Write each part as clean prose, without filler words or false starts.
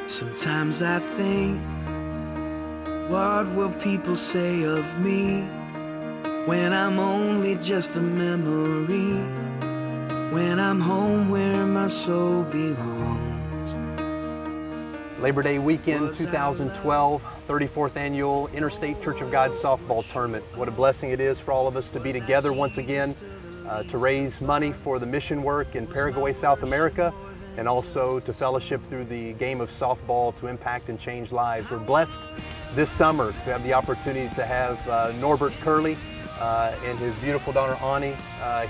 Sometimes I think, what will people say of me when I'm only just a memory, when I'm home where my soul belongs? Labor Day weekend 2012, 34th Annual Interstate Church of God Softball Tournament. What a blessing it is for all of us to be together once again to raise money for the mission work in Paraguay, South America, and also to fellowship through the game of softball to impact and change lives. We're blessed this summer to have the opportunity to have Norbert Curley and his beautiful daughter Ani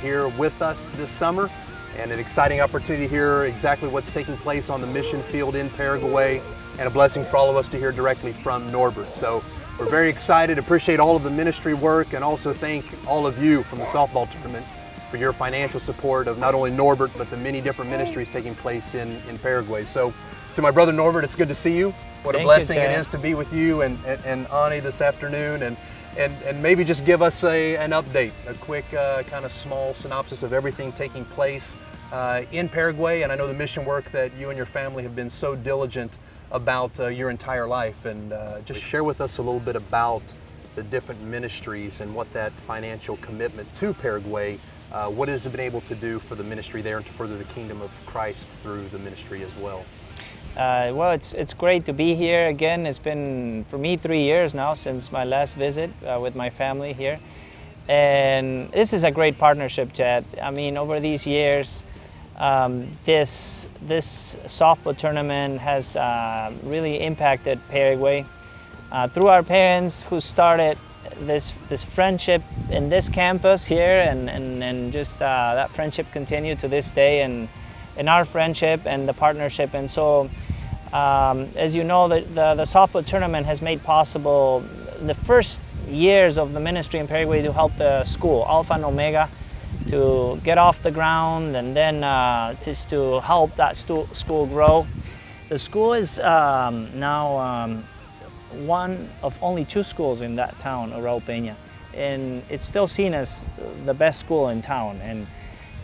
here with us this summer, and an exciting opportunity to hear exactly what's taking place on the mission field in Paraguay, and a blessing for all of us to hear directly from Norbert. So we're very excited, appreciate all of the ministry work, and also thank all of you from the softball tournament for your financial support of not only Norbert, but the many different ministries taking place in Paraguay. So to my brother Norbert, it's good to see you. What a blessing it is to be with you and Ani this afternoon, and maybe just give us an update, a quick kind of small synopsis of everything taking place in Paraguay. And I know the mission work that you and your family have been so diligent about your entire life, and just share with us a little bit about the different ministries and what that financial commitment to Paraguay, what has it been able to do for the ministry there and to further the kingdom of Christ through the ministry as well? Well, it's great to be here again. It's been, for me, 3 years now since my last visit with my family here. And this is a great partnership, Chad. I mean, over these years, this softball tournament has really impacted Paraguay. Through our parents who started this friendship in this campus here, and just that friendship continued to this day, and in our friendship and the partnership. And so, as you know, the softball tournament has made possible the first years of the ministry in Paraguay to help the school, Alpha and Omega, to get off the ground, and then just to help that school grow. The school is now one of only 2 schools in that town, Arau Peña, and it's still seen as the best school in town.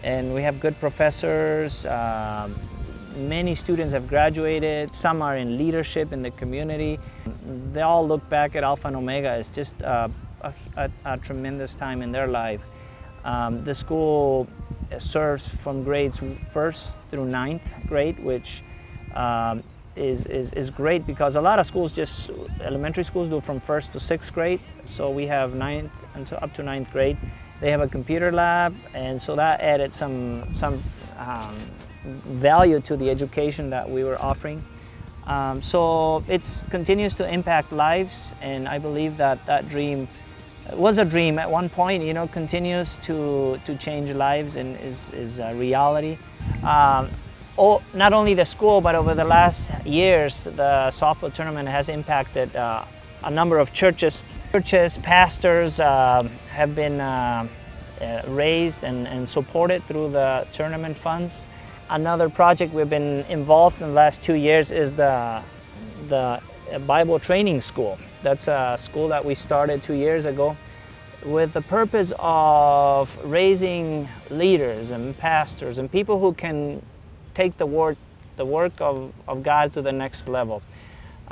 And we have good professors. Many students have graduated. Some are in leadership in the community. They all look back at Alpha and Omega as just a tremendous time in their life. The school serves from grades 1st through 9th grade, which is great because a lot of schools, just elementary schools, do from 1st to 6th grade. So we have 9th until up to 9th grade. They have a computer lab, and so that added some value to the education that we were offering. So it continues to impact lives, and I believe that dream was a dream at one point, you know, continues to change lives and is a reality. Not only the school, but over the last years, the softball tournament has impacted a number of churches. Pastors have been raised and supported through the tournament funds. Another project we've been involved in the last 2 years is the Bible training school. That's a school that we started 2 years ago with the purpose of raising leaders and pastors and people who can take the work of God to the next level.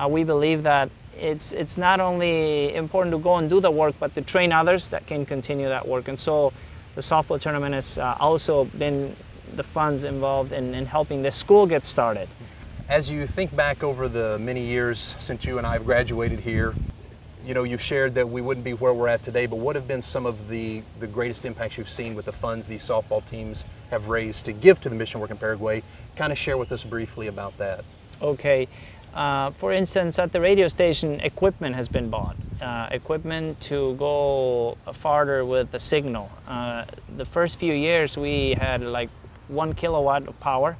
We believe that it's not only important to go and do the work, but to train others that can continue that work. And so the softball tournament has also been the funds involved in helping this school get started. As you think back over the many years since you and I have graduated here, you know, you've shared that we wouldn't be where we're at today, but what have been some of the greatest impacts you've seen with the funds these softball teams have raised to give to the mission work in Paraguay? Kind of share with us briefly about that. Okay. For instance, at the radio station, equipment has been bought. Equipment to go farther with the signal. The first few years we had like 1 kilowatt of power,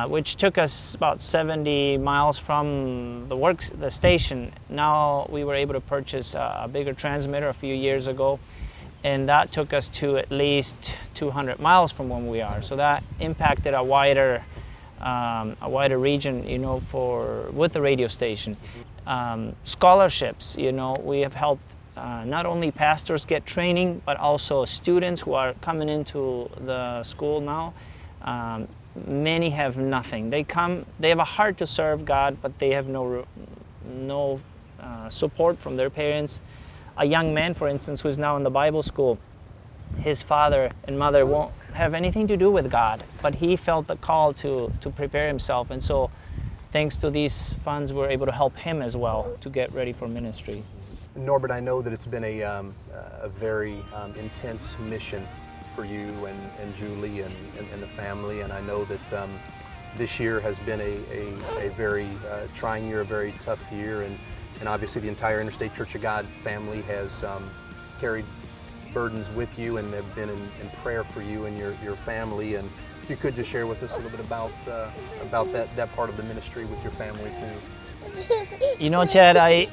which took us about 70 miles from the station. Now we were able to purchase a bigger transmitter a few years ago, and that took us to at least 200 miles from where we are. So that impacted a wider region, you know, with the radio station. Scholarships, you know, we have helped not only pastors get training, but also students who are coming into the school now. many have nothing. They have a heart to serve God, but they have no support from their parents. A young man, for instance, who's now in the Bible school, his father and mother won't have anything to do with God, but he felt the call to prepare himself. And so thanks to these funds, we're able to help him as well to get ready for ministry. Norbert, I know that it's been a very intense mission for you and Julie and the family, and I know that this year has been a very trying year, a very tough year, and obviously the entire Interstate Church of God family has carried burdens with you and have been in prayer for you and your family. And if you could just share with us a little bit about that part of the ministry with your family too. You know, Chad, I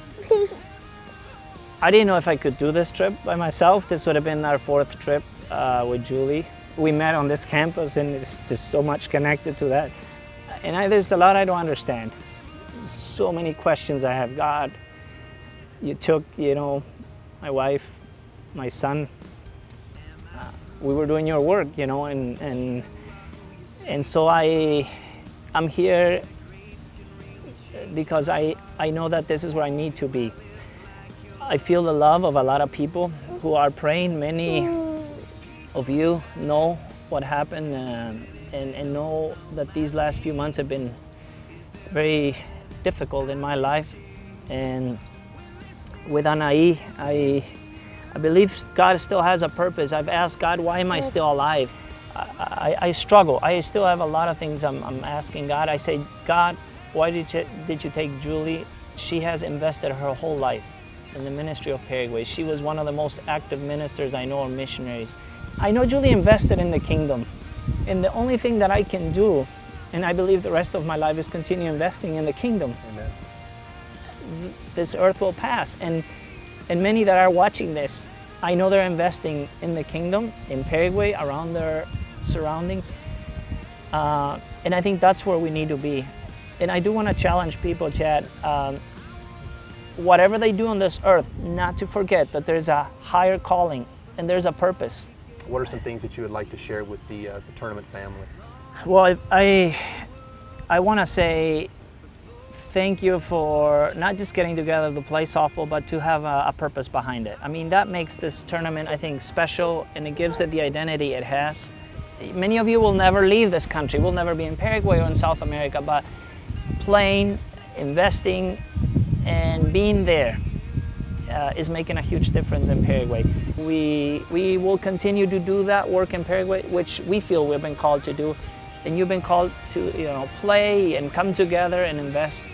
didn't know if I could do this trip by myself. This would have been our 4th trip with Julie. We met on this campus, and it's just so much connected to that. And there's a lot I don't understand. So many questions I have. God, you took, my wife, my son. We were doing your work, and so I'm here because I know that this is where I need to be. I feel the love of a lot of people who are praying. Many of you know what happened and know that these last few months have been very difficult in my life. And with Anaí, I believe God still has a purpose. I've asked God, why am I still alive? I struggle. I still have a lot of things I'm asking God. I say, God, why did you take Julie? She has invested her whole life in the ministry of Paraguay. She was one of the most active ministers I know, or missionaries. I know Julie invested in the kingdom. And the only thing that I can do, and I believe the rest of my life, is continue investing in the kingdom. Amen. This earth will pass. And many that are watching this, I know they're investing in the kingdom, in Paraguay, around their surroundings. And I think that's where we need to be. And I do want to challenge people, Chad, whatever they do on this earth, not to forget that there's a higher calling and there's a purpose. What are some things that you would like to share with the tournament family? Well, I want to say thank you for not just getting together to play softball, but to have a purpose behind it. I mean, that makes this tournament, I think, special, and it gives it the identity it has. Many of you will never leave this country. We'll never be in Paraguay or in South America, but playing, investing, and being there is making a huge difference in Paraguay. We will continue to do that work in Paraguay, which we feel we've been called to do. And you've been called to play and come together and invest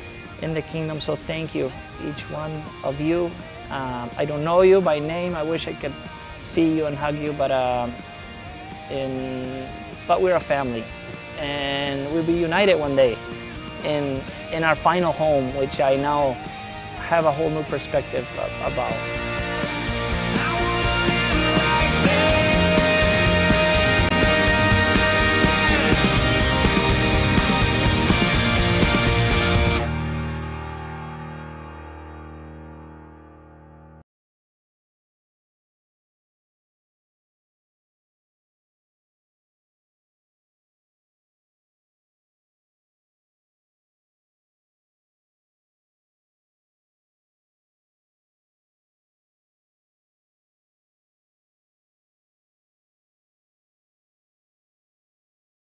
in the kingdom. So thank you, each one of you. I don't know you by name. I wish I could see you and hug you, but we're a family, and we'll be united one day in our final home, which I now have a whole new perspective about.